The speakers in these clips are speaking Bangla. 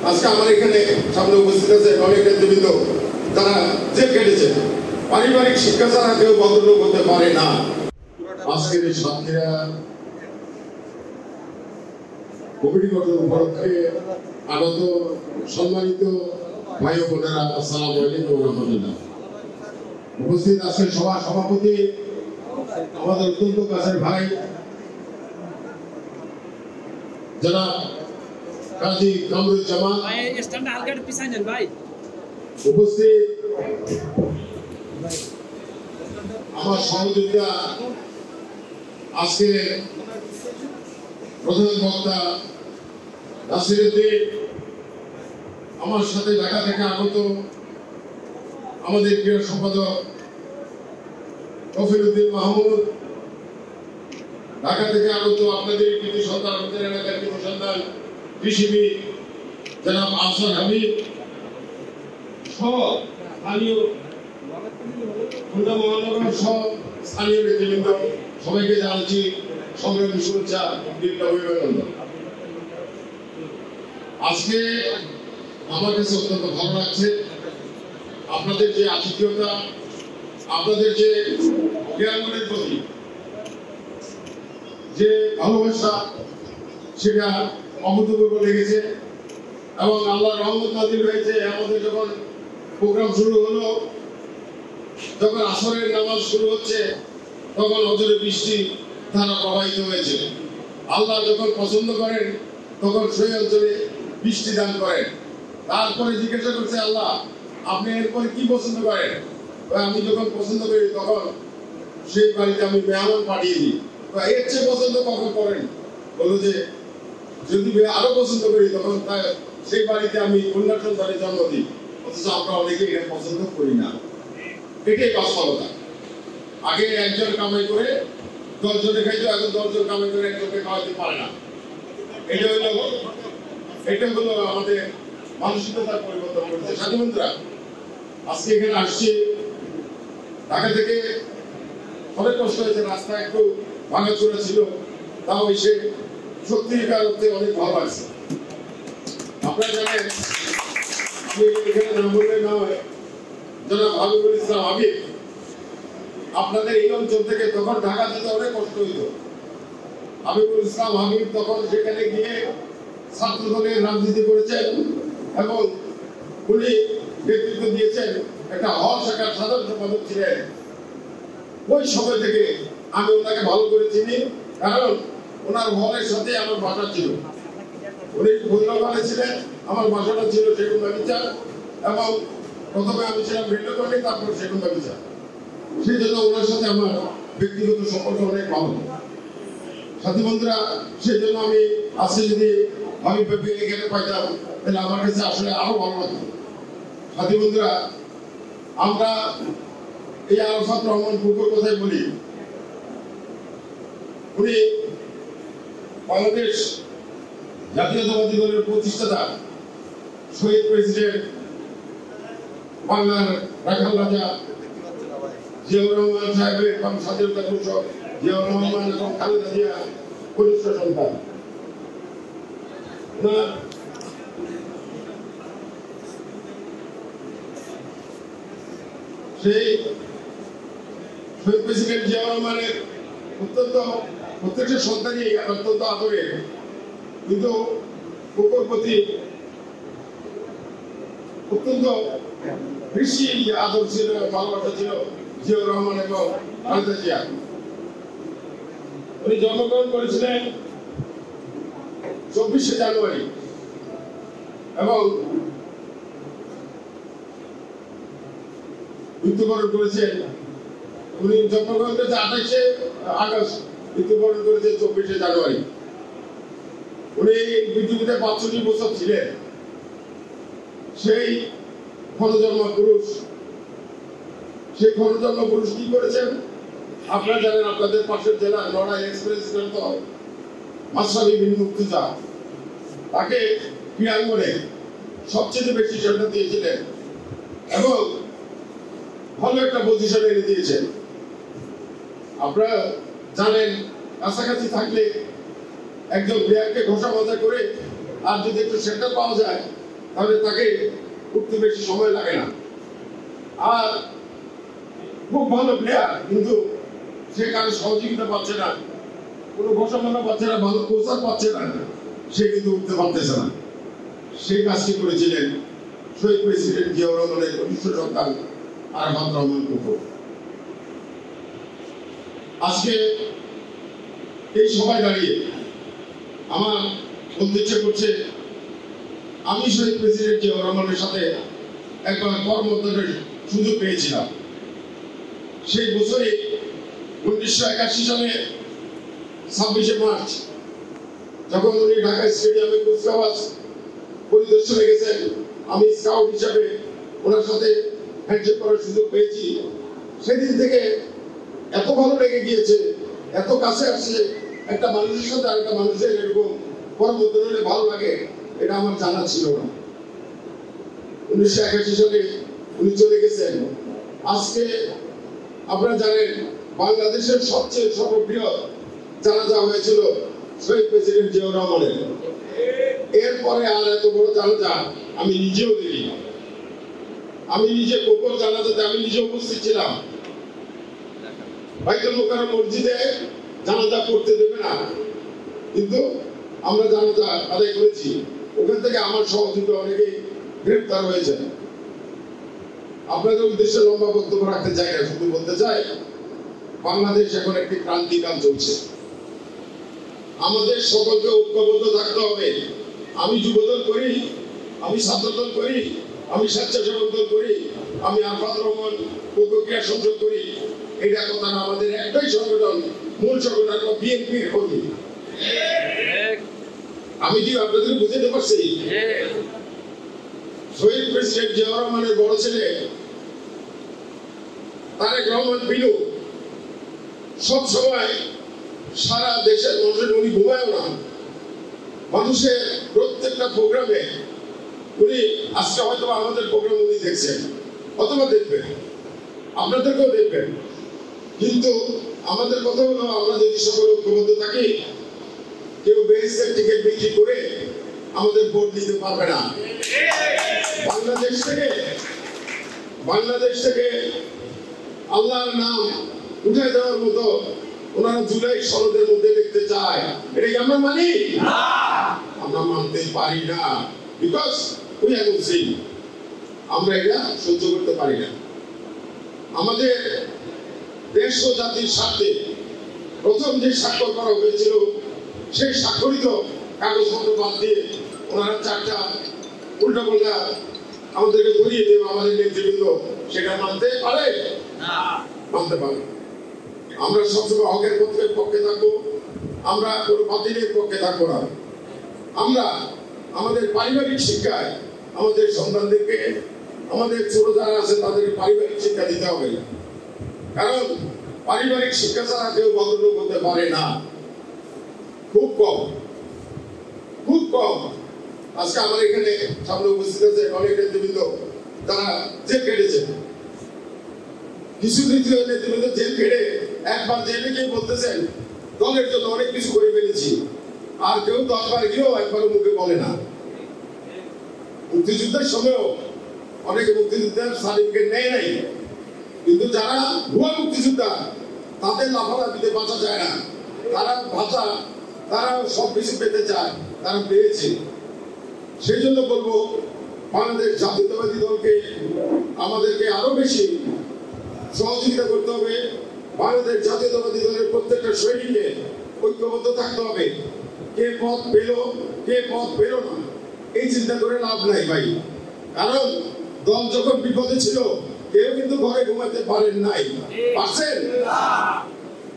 আজকে আমার এখানে সামনে উপস্থিত আছে অনেক নেতৃবৃন্দ তারা জেল কেটেছে। পারিবারিক শিক্ষা ছাড়া কেউ ভদ্রলোক হতে পারে না। আজকের এই সাতক্ষীরা কমিটি গঠন উপলক্ষে আগত সম্মানিত ভাই ও বোনেরা, আসসালামু আলাইকুম ওয়া রাহমাতুল্লাহ। উপস্থিত আজকের সভাপতি আমাদের অত্যন্ত কাছের ভাই জনাব কাজী কামরুজ্জামান, উপস্থিত আমার সহযোগিতা আজকে প্রধান বক্তা নাসিরউদ্দিন, আমার সাথে ঢাকা থেকে আগত আমাদের ক্রীড়া সম্পাদক কফিলউদ্দিন মাহমুদ, ঢাকা থেকে আগত আপনাদের কৃতি সন্তান, আমাদের এলাকার কৃতি সন্তান কৃষিবিদ জনাব আহসান হাবিব সহ স্থানীয় খুলনা মহানগর সহ স্থানীয় নেতৃবৃন্দ, সবাইকে জানাচ্ছি সংগ্রামী শুভেচ্ছা, বিপ্লবী অভিনন্দন। আজকে আমার কাছে অত্যন্ত ভালো লাগছে আপনাদের যে আতিথেয়তা, আপনাদের যে ক্রীড়াঙ্গনের প্রতি যে ভালোবাসা, সেটা অভূতপূর্ব লেগেছে এবং আল্লাহর রহমত নাযিল হয়েছে। আমাদের যখন প্রোগ্রাম শুরু হলো, যখন আসরের নামাজ শুরু হচ্ছে, তখন অজরে বৃষ্টি ধারা প্রবাহিত হয়েছে। আল্লাহ যখন পছন্দ করেন তখন সেই অঞ্চলে বৃষ্টি দান করেন। তারপরে জিজ্ঞাসা করছে, আল্লাহ আপনি এরপরে কি পছন্দ করেন? আমি যখন পছন্দ করি তখন সেই বাড়িতে আমি মেহমান পাঠিয়ে দিই। এর চেয়ে পছন্দ কখন করেন? বললো যে যদি আরো পছন্দ করি তখন সেই বাড়িতে আমি কন্যা সন্তানের জন্ম দিই। অথচ আমরা অনেকে এটা পছন্দ করি না। এটাই বাস্তবতা। আগে একজন কামাই করে 10 জনে খাইতো, এখন 10 জন কামাই করে একজনকে খাওয়াতে পারে না। এটা হলো আমাদের মানসিকতার পরিবর্তন করেছে। সাথী বন্ধুরা, আজকে এখানে আসছি ঢাকা থেকে, অনেক কষ্ট হয়েছে, রাস্তা একটু ভাঙাচোরা ছিল, তাও এসে সত্যিকার অর্থে অনেক ভালো লাগছে। আপনারা জানেন, আমি এখানে নাম বললে না হয়, জনাব হাবিবুল ইসলাম হাবিব আপনাদের এই অঞ্চল থেকে তখন ঢাকা যেতে অনেক কষ্ট হইত। হাবিবুল ইসলাম হাবিব তখন সেখানে গিয়ে ছাত্র দলের রাজনীতি করেছেন এবং উনি নেতৃত্ব দিয়েছেন, একটা হল শাখার সাধারণ সম্পাদক ছিলেন। ওই সময় থেকে আমি ওনাকে ভালো করে চিনি, কারণ ওনার হলের সাথে আমার বাসা ছিল। উনি ভদ্রভাবে ছিলেন, আমার বাসাটা ছিল সেগুনবাগিচা, এবং প্রথমে আমি ছিলাম রেডিওকর্ণে, তারপর সেগুনবাগিচা। সেই জন্য ওনার সাথে আমার ব্যক্তিগত সম্পর্ক অনেক ভালো। সাথী বন্ধুরা, সেই জন্য আমি আজকে যদি আমি এখানে পাইতাম তাহলে আমার কাছে আসলে আরো ভালো লাগতো। সাথী বন্ধুরা, আমরা এই আরাফাত রহমান ফুকুর কথাই বলি। উনি বাংলাদেশ জাতীয়তাবাদী দলের প্রতিষ্ঠাতা, শহীদ প্রেসিডেন্ট বাংলার রাখাল রাজা জিয়াউর রহমান সাহেবের এবং স্বাধীনতা ঘোষক জিয়াউর রহমান এবং খালেদা জিয়া কনিষ্ঠ সন্তান। সেই শহীদ প্রেসিডেন্ট জিয়াউর রহমানের অত্যন্ত প্রত্যেকটা সন্তানই অত্যন্ত আদরের, কিন্তু কুকুর প্রতি অত্যন্ত বেশি আদর ছিল, ভালোবাসা ছিল জিয়াউর রহমান এবং খালেদা জিয়া। উনি জন্মগ্রহণ করেছিলেন 24শে জানুয়ারি এবং মৃত্যুবরণ করেছেন, উনি জন্মগ্রহণ করেছে 28শে আগস্ট, মৃত্যুবরণ করেছে 24শে জানুয়ারি। উনি পৃথিবীতে 65 বছর ছিলেন। সেই ক্ষণজন্মা পুরুষ, সেই ক্ষণজন্মা পুরুষ কি করেছেন আপনারা জানেন। আপনাদের পাশের জেলা লড়াই এক্সপ্রেস মাশরাফি বিন মুর্তজা তাকে ক্রীড়াঙ্গনে সবচেয়ে বেশি সেটা দিয়েছিলেন এবং ভালো একটা পজিশনে এনে দিয়েছেন। আপনারা জানেন, কাছাকাছি থাকলে একজন প্লেয়ারকে ঘষা মাজা করে আর যদি একটু সেন্টার পাওয়া যায় তাহলে তাকে উঠতে বেশি সময় লাগে না। আর খুব ভালো প্লেয়ার, কিন্তু সে কারো সহযোগিতা পাচ্ছে না, কোনো বসামানা পাচ্ছে না, ভালো কোচার পাচ্ছে না, সে কিন্তু উঠতে পারতেছে না। সেই কাজটি করেছিলেন শহীদ প্রেসিডেন্ট জিয়াউর রহমানের কনিষ্ঠ সন্তান আরাফাত রহমান কুকুর। আজকে এই সভায় দাঁড়িয়ে আমার বলতে ইচ্ছে করছে, আমি শহীদ প্রেসিডেন্ট জিয়াউর রহমানের সাথে একবার কর্মোদ্যোগের সুযোগ পেয়েছিলাম। সেই বছরে 1981 সালে 26শে মার্চ যখন উনি ঢাকা স্টেডিয়ামে কুচকাওয়াজ পরিদর্শনে গেছেন, আমি স্কাউট হিসাবে ওনার সাথে হ্যান্ডশেক করার সুযোগ পেয়েছি। সেদিন থেকে এত ভালো লেগে গিয়েছে, এত কাছে আসছে, একটা মানুষের সাথে আরেকটা মানুষের এরকম কর্মোদ্যোগে ভালো লাগে, এটা আমার জানা ছিল না। 1981 সালে উনি চলে গেছেন। আজকে আপনারা জানেন বাংলাদেশের সবচেয়ে সর্ববৃহৎ জানাজা হয়েছিল শহীদ প্রেসিডেন্ট জিয়াউর রহমানের। এরপরে আর এত বড় জানাজা আমি নিজেও দেখি। আমি নিজে কোকর জানাজাতে আমি নিজে উপস্থিত ছিলাম। বাইতুল মোকাররম মসজিদে জানাজা করতে দেবে না, কিন্তু আমরা জানাজা আদায় করেছি। ওখান থেকে আমার সহযোগী অনেকেই গ্রেফতার হয়েছে। আপনাদের উদ্দেশ্যে লম্বা বক্তব্য রাখতে চাই না, শুধু বলতে চাই বাংলাদেশ এখন একটি ক্রান্তিকাল চলছে। আমাদের সকলকে ঐক্যবদ্ধ থাকতে হবে। আমি যুবদল করি, আমি ছাত্রদল করি, আমি স্বেচ্ছাসেবক দল করি, আমি আরাফাত রহমান ক্রিয়া সংসদ করি। এটা কথা না, আমাদের একটাই সংগঠন, মূল সংগঠন বিএনপির কর্মী। আমি কি আপনাদের বুঝতে পারছি? শহীদ প্রেসিডেন্ট জিয়াউর রহমানের বড় ছেলে তারেক রহমান বিনু সব সময় সারা দেশের মানুষের, উনি ঘুমায়ও না, মানুষের প্রত্যেকটা প্রোগ্রামে উনি, আজকে হয়তো আমাদের প্রোগ্রাম উনি দেখছেন অথবা দেখবেন, আপনাদেরকেও দেখবেন, কিন্তু আমাদের কথা হলো আমরা যদি সকল ঐক্যবদ্ধ থাকি, কেউ বেহেশতের টিকিট বিক্রি করে আমাদের ভোট দিতে পারবে না। বাংলাদেশ থেকে আল্লাহর নাম উঠে দেওয়ার মতো ওনারা জুলাই সনদের মধ্যে লিখতে চায়, এটা কি আমরা মানি? আমরা মানতে পারি না, বিকজ উই আর মুসলিম। আমরা এটা সহ্য করতে পারি না। আমাদের দেশ ও জাতির স্বার্থে প্রথম যে স্বাক্ষর করা হয়েছিল, সেই স্বাক্ষরিত কাগজপত্র বাদ দিয়ে ওনারা 4টা উল্টাপাল্টা আমাদেরকে ধরিয়ে দেবে, আমাদের নেতৃবৃন্দ সেটা মানতে পারে না, মানতে পারে। আমরা সবসময় হকের পক্ষে থাকবো, আমরা কোনো বাতিলের পক্ষে থাকবো না। আমরা আমাদের পারিবারিক শিক্ষায় আমাদের সন্তানদেরকে, আমাদের ছোট যারা আছে তাদেরকে পারিবারিক শিক্ষা দিতে হবে, কারণ পারিবারিক শিক্ষা ছাড়া কেউ ভদ্রলোক হতে পারে না। খুব কম। আজকে আমার এখানে সামনে উপস্থিত আছে অনেক নেতৃবৃন্দ, তারা জেল কেটেছে। কিছু নেতৃবৃন্দ জেল কেটে একবার জেলে গিয়ে বলতেছেন দলের জন্য অনেক কিছু করে ফেলেছি, আর কেউ 10 বার গিয়েও একবারও মুখে বলে না। মুক্তিযুদ্ধের সময়ও অনেকে মুক্তিযুদ্ধের সার্টিফিকেট নেয় নাই, কিন্তু যারা ভুয়া মুক্তিযোদ্ধা তাদের লাফালাফিতে বাঁচা যায় না, তারা সবকিছু পেতে চায়, তারা পেয়েছে। সেই জন্য বলবো বাংলাদেশ জাতীয়তাবাদী দলকে আমাদেরকে আরো বেশি সহযোগিতা করতে হবে। বাংলাদেশ জাতীয়তাবাদী দলের প্রত্যেকটা সৈনিককে ঐক্যবদ্ধ থাকতে হবে। কে পথ পেল, কে পথ পেল না, এই চিন্তা করে লাভ নাই ভাই। কারণ দল যখন বিপদে ছিল কেউ কিন্তু ঘরে ঘুমাতে পারেন নাই, পারছেন?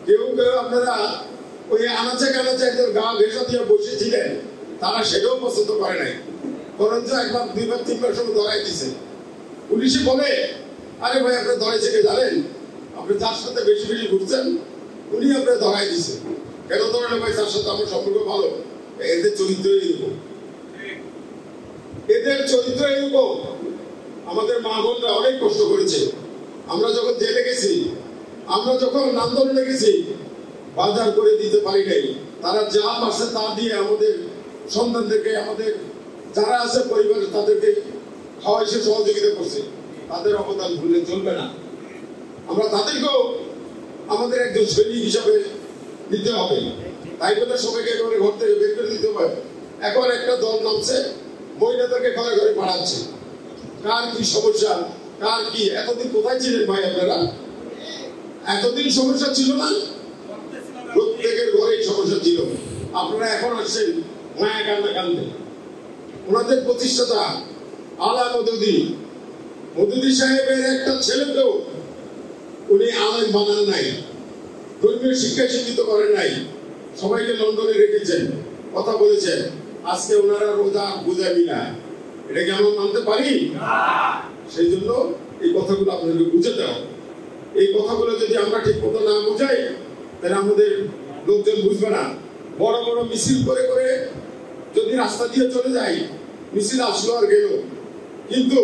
কেউ আপনারা ওই আনাচে কানাচে একজন গা ঘেঁষা দিয়ে বসেছিলেন, তারা সেটাও পছন্দ করে নাই, বরঞ্চ একবার 2বার 3বার সময় ধরাই দিছে। পুলিশে বলে, আরে ভাই আপনি ধরাইছে কে জানেন? আপনি যার সাথে বেশি বেশি ঘুরছেন উনি আপনার ধরাই দিছে। কেন ধরালে? ভাই তার সাথে আমার সম্পর্ক ভালো। এদের চরিত্র এরকম, আমাদের মা বোনরা অনেক কষ্ট করেছে। আমরা যখন জেলে গেছি, আমরা যখন আন্দোলনে গেছি, বাজার করে দিতে পারি নাই। তারা যা পারছে তা দিয়ে আমাদের সন্তানদেরকে, আমাদের যারা আছে পরিবারে তাদেরকে খাওয়াই সে সহযোগিতা করছে, তাদের অবদান ভুললে চলবে না। আমরা তাদেরকেও আমাদের একজন সৈনিক হিসাবে নিতে হবে। তাই বলে সবাইকে একেবারে ঘর থেকে বের করে দিতে হবে। এখন একটা দল নামছে, মহিলাদেরকে ঘরে ঘরে পাঠাচ্ছে। কার কি সমস্যা, কার কি, এতদিন কোথায় ছিলেন ভাই আপনারা? এতদিন সমস্যা ছিল না, প্রত্যেকের ঘরে সমস্যা ছিল। আপনারা এখন আসছেন মায়া কান্না কান্দে। ওনাদের প্রতিষ্ঠাতা আলা মদুদি সাহেবের একটা ছেলেকেও উনি আলেম বানান নাই, ধর্মীয় শিক্ষা শিক্ষিত করেন নাই, সবাইকে লন্ডনে রেখেছেন, কথা বলেছেন। আজকে ওনারা রোজা বুঝাবি না, এটাকে আমরা মানতে পারি? সেই জন্য এই কথাগুলো আপনাদেরকে বুঝাতে হবে। এই কথাগুলো যদি আমরা ঠিক মতো না বুঝাই, তাহলে আমাদের লোকজন বুঝবে না। বড় বড় মিছিল করে করে যদি রাস্তা দিয়ে চলে যাই, মিছিল আসলো আর গেল, কিন্তু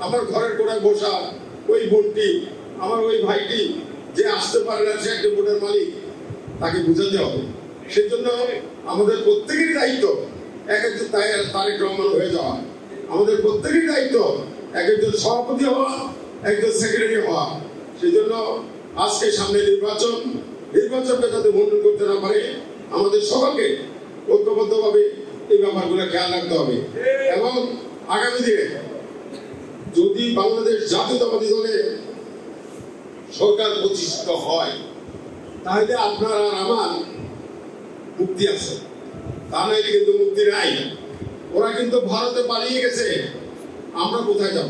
আমার ঘরের কোনায় বসা ওই বোনটি, আমার ওই ভাইটি যে আসতে পারে না, সে একটা বোনের মালিক, তাকে বুঝাতে হবে। সেই জন্য আমাদের প্রত্যেকেরই দায়িত্ব এক একজন তারেক রহমান হয়ে যাওয়া। আমাদের প্রত্যেকেরই দায়িত্ব এক একজন সভাপতি হওয়া, একজন সেক্রেটারি হওয়া। সেই জন্য আজকে সামনে নির্বাচনকে যাতে মন্ডন করতে না পারে, আমাদের সবাইকে ঐক্যবদ্ধভাবে এই ব্যাপারগুলো খেয়াল রাখতে হবে। এবং আগামী দিনে যদি বাংলাদেশ জাতীয়তাবাদী দলে সরকার প্রতিষ্ঠিত হয়, তাহলে আপনার আর আমার মুক্তি আছে, তা নাইলে কিন্তু মুক্তি নাই। ওরা কিন্তু ভারতে পালিয়ে গেছে, আমরা কোথায় যাব?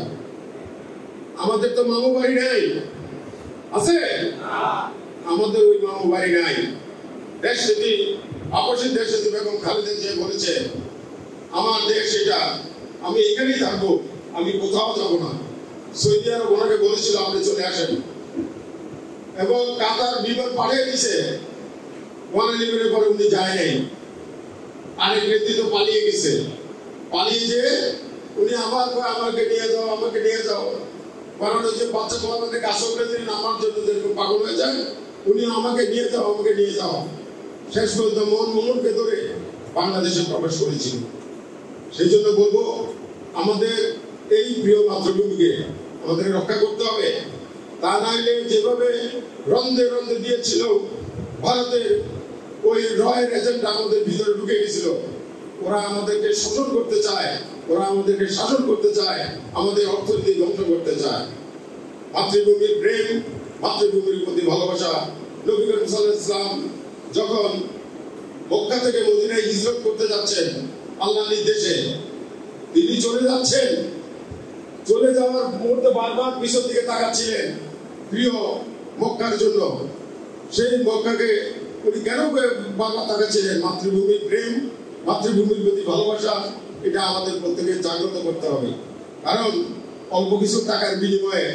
আমাদের তো মামু বাড়ি নাই, আছে? আমাদের ওই মামু বাড়ি নাই। দেশনীতি আপসের দেশনীতি বেগম খালেদা জিয়া বলেছে, আমার দেশ এটা, আমি এখানেই থাকবো, আমি কোথাও যাব না। সৌদি আরব ওনাকে বলেছিল আপনি চলে আসেন, এবং কাতার বিমান পাঠিয়ে দিছে। 111-এর পরে উনি যায় নাই, আরেক নেতৃত্ব পালিয়ে গেছে। পালিয়ে যে উনি আমাকে নিয়ে যাও, আমাকে নিয়ে যাও, কারণ ওই যে বাচ্চা ছোলাদেরকে গাছ করে দিলেন আমার জন্য যেরকম পাগল হয়ে যায়, উনি আমাকে নিয়ে যাও, আমাকে নিয়ে যাও। শেষ পর্যন্ত মনমোহনকে ধরে বাংলাদেশে প্রবেশ করেছিল। সেই জন্য বলবো, আমাদের এই প্রিয় মাতৃভূমিকে আমাদের রক্ষা করতে হবে। তা নাইলে যেভাবে রন্ধে রন্ধে দিয়েছিল ভারতের ওই রয়ের এজেন্ট আমাদের ভিতরে ঢুকে গেছিল, ওরা আমাদেরকে শোষণ করতে চায়, ওরা আমাদেরকে শাসন করতে চায়, আমাদের অর্থনীতি ধ্বংস করতে চায়। মাতৃভূমির প্রেম, মাতৃভূমির প্রতি ভালোবাসা। নবী করিম সাল্লাল্লাহু আলাইহি ওয়াসাল্লাম যখন মক্কা থেকে মদিনায় হিজরত করতে যাচ্ছেন আল্লাহর নির্দেশে, তিনি চলে যাচ্ছেন, চলে যাওয়ার মুহূর্তে বারবার পিছন দিকে তাকাচ্ছিলেন প্রিয় মক্কার জন্য। সেই মক্কাকে উনি কেন বারবার তাকাচ্ছিলেন? মাতৃভূমির প্রেম, মাতৃভূমির প্রতি ভালোবাসা, এটা আমাদের প্রত্যেকের জাগ্রত করতে হবে। কারণ অল্প কিছু টাকার বিনিময়ে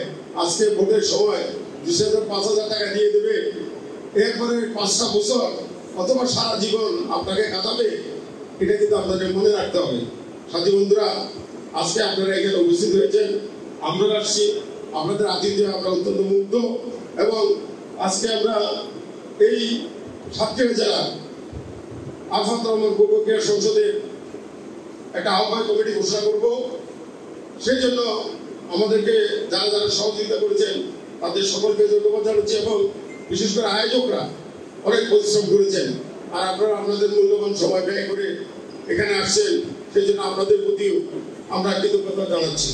আজকে ভোটের সময় 2,000-5,000 টাকা দিয়ে দেবে, এরপরে 5টা বছর অথবা সারা জীবন আপনাকে কাটাবে, এটা কিন্তু আপনাদের মনে রাখতে হবে। সাথী বন্ধুরা, আজকে আপনারা এখানে উপস্থিত হয়েছেন, আমরা আসছি, আপনাদের আতিথ্যে আমরা অত্যন্ত মুগ্ধ। এবং আজকে আমরা এই সাতক্ষীরা জেলা আরাফাত রহমান ক্রিয়া সংসদের একটা আহ্বায়ক কমিটি ঘোষণা করব। সেই জন্য আমাদেরকে যারা যারা সহযোগিতা করেছেন তাদের সকলকে ধন্যবাদ জানাচ্ছি, এবং বিশেষ করে আয়োজকরা অনেক পরিশ্রম করেছেন। আর আপনারা আপনাদের মূল্যবান সময় ব্যয় করে এখানে আসছেন, সেই জন্য আপনাদের প্রতিও আমরা কৃতজ্ঞতা জানাচ্ছি।